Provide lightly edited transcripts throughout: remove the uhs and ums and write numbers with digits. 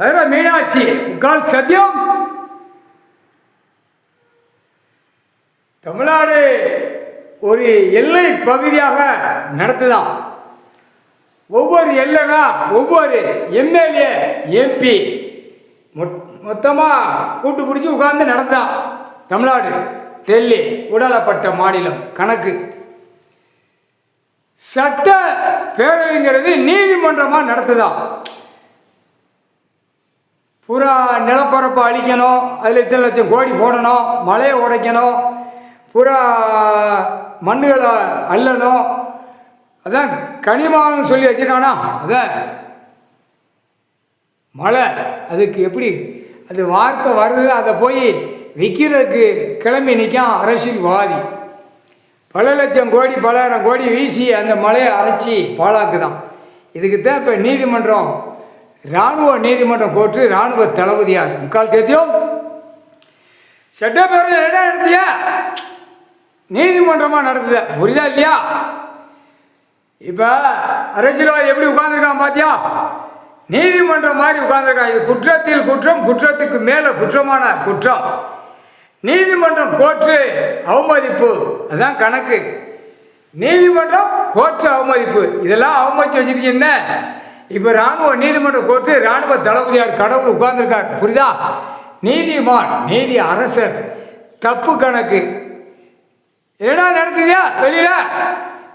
மதுரை மீனாட்சி முக்கால் சத்தியம். தமிழ்நாடு ஒரு எல்லை பகுதியாக நடத்துதான். ஒவ்வொரு எல்லைனா ஒவ்வொரு எம்எல்ஏ எம்பி மொத்தமாக கூட்டு பிடிச்சி உட்கார்ந்து நடந்தான். தமிழ்நாடு டெல்லி உடலப்பட்ட மாநிலம் கணக்கு. சட்ட பேரவைங்கிறது நீதிமன்றமாக நடத்துதான். பூரா நிலப்பரப்பை அழிக்கணும், அதில் இத்தனை லட்சம் கோடி போடணும், மலையை உடைக்கணும், பூரா மண்ணுகளை அள்ளணும், அதான் கனிமான்னு சொல்லி வச்சுருக்கானா. அதான் மழை அதுக்கு எப்படி அது வார்த்தை வருது, அதை போய் விற்கிறதுக்கு கிளம்பி நிற்கான் அரசியல்வாதி. பல லட்சம் கோடி பலாயிரம் கோடி வீசி அந்த மலையை அரைச்சி பாழாக்குதான். இதுக்கு தான் இப்போ நீதிமன்றம், இராணுவ நீதிமன்றம் கோர்ட்டு இராணுவ தளபதியார் முக்கால் சத்தியம். சட்டப்பேரவை இடம் நடத்திய நீதிமன்றமாக நடத்துத, புரியுதா இல்லையா? இப்போ அரசியல்வாதி எப்படி உட்கார்ந்துருக்கான் பார்த்தியா? நீதிமன்றம் மாதிரி உட்கார்ந்துருக்கான். இது குற்றத்தில் குற்றம், குற்றத்துக்கு மேலே குற்றமான குற்றம். நீதிமன்றம் கோர்ட்டு அவமதிப்பு, அதுதான் கணக்கு. நீதிமன்றம் கோர்ட்டு அவமதிப்பு, இதெல்லாம் அவமதிச்சு வச்சிருக்கீங்க. இப்போ இராணுவ நீதிமன்ற கோர்ட்டு இராணுவ தளபதியார் கடவுள் உட்கார்ந்துருக்கார், புரியுதா? நீதிமான் நீதி அரசர் தப்பு கணக்கு ஏடா நடக்குதியா வெளியில்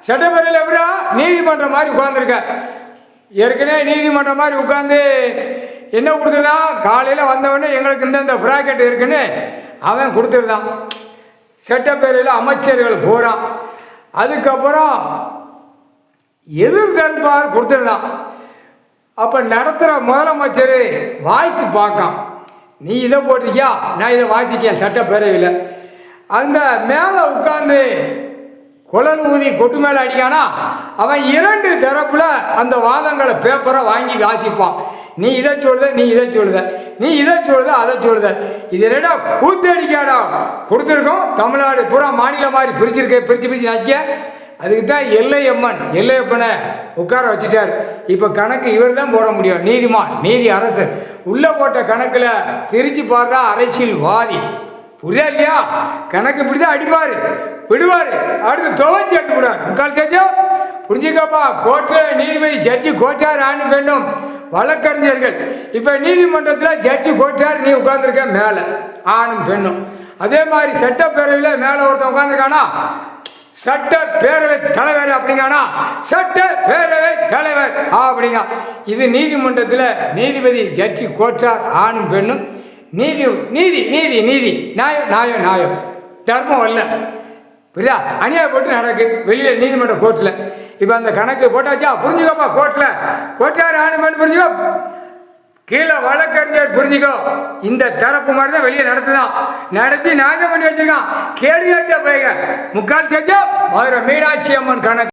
சட்டப்பேரவையில் எப்படா நீதிமன்றம் மாதிரி உட்கார்ந்துருக்க. ஏற்கனவே நீதிமன்றம் மாதிரி உட்காந்து என்ன கொடுத்துருந்தான்? காலையில் வந்தவொடனே எங்களுக்கு இந்த ப்ராக்கெட் இருக்குன்னு அவன் கொடுத்துருந்தான். சட்டப்பேரவையில் அமைச்சர்கள் போகிறான். அதுக்கப்புறம் எதிர்கருப்பார் கொடுத்துருந்தான். அப்போ நடத்துகிற முதலமைச்சர் வாய்ஸ் பார்க்கான். நீ இதை போட்டிருக்கியா, நான் இதை வாசிக்கேன் சட்டப்பேரவையில். அந்த மேலே உட்காந்து குழல் ஊதி கொட்டு மேலே அடிக்கானா, அவன் இரண்டு தரப்பில் அந்த வாதங்களை பேப்பரை வாங்கி வாசிப்பான். நீ இதை சொல்லுத, நீ இதை சொல்லுத, நீ இதை சொல்லுத, அதை சொல்லுத. இது ரெண்டா கூத்தடிக்காடா கொடுத்துருக்கோம். தமிழ்நாடு பூரா மாநிலம் மாதிரி பிரித்து நக்க. அதுக்கு தான் எல்லையம்மன் எல்லையப்பனை உட்கார வச்சுட்டார். இப்போ கணக்கு இவர் தான் போட முடியும். நீதிமான் நீதி அரசர் உள்ளே போட்ட கணக்கில் திரிச்சு பாடுறா அரசியல்வாதி, புரியா இல்லையா? கணக்கு இப்படி தான் அடிப்பார், விடுவார், அடுத்து துவச்சி எடுத்துவிடுவார். முக்கால் சேர்த்தியோ புரிஞ்சுக்கப்பா. கோர்ட்டில் நீதிபதி ஜட்ஜி கோட்டார் ஆணும் பெண்ணும் வழக்கறிஞர்கள். இப்போ நீதிமன்றத்தில் ஜட்ஜி கோட்டார் நீ உட்காந்துருக்க மேலே ஆணும் பெண்ணும். அதே மாதிரி சட்டப்பேரவையில் மேலே ஒருத்தன் உட்காந்துருக்கானா சட்டப்பேரவை தலைவர் அப்படிங்கானா சட்டப்பேரவை தலைவர் அப்படிங்க. இது நீதிமன்றத்தில் நீதிபதி ஜட்ஜி கோட்டார் ஆணும் பெண்ணும். நீதி நீதி நீதி நீதி நியாயம் நியாயம் நியாயம் தர்மம் அல்ல, புரியுதா? அநியாயம் போட்டு நடக்கு வெளியில் நீதிமன்ற கோர்ட்டில். இப்போ அந்த கணக்கு போட்டாச்சா புரிஞ்சுக்கோப்பா. கோர்ட்டில் கோட்டார் ஆணும் பெண் புரிஞ்சுக்கோ, கீழே வழக்கறிஞர் புரிஞ்சுக்கோ. இந்த தரப்பு மாதிரி தான் வெளியே நடத்துதான், நடத்தி நாங்கள் பண்ணி வச்சிருக்கான். கேடு கேட்ட போய்க முக்கால் செஞ்சா மதுரை மீனாட்சி அம்மன் கணக்கு.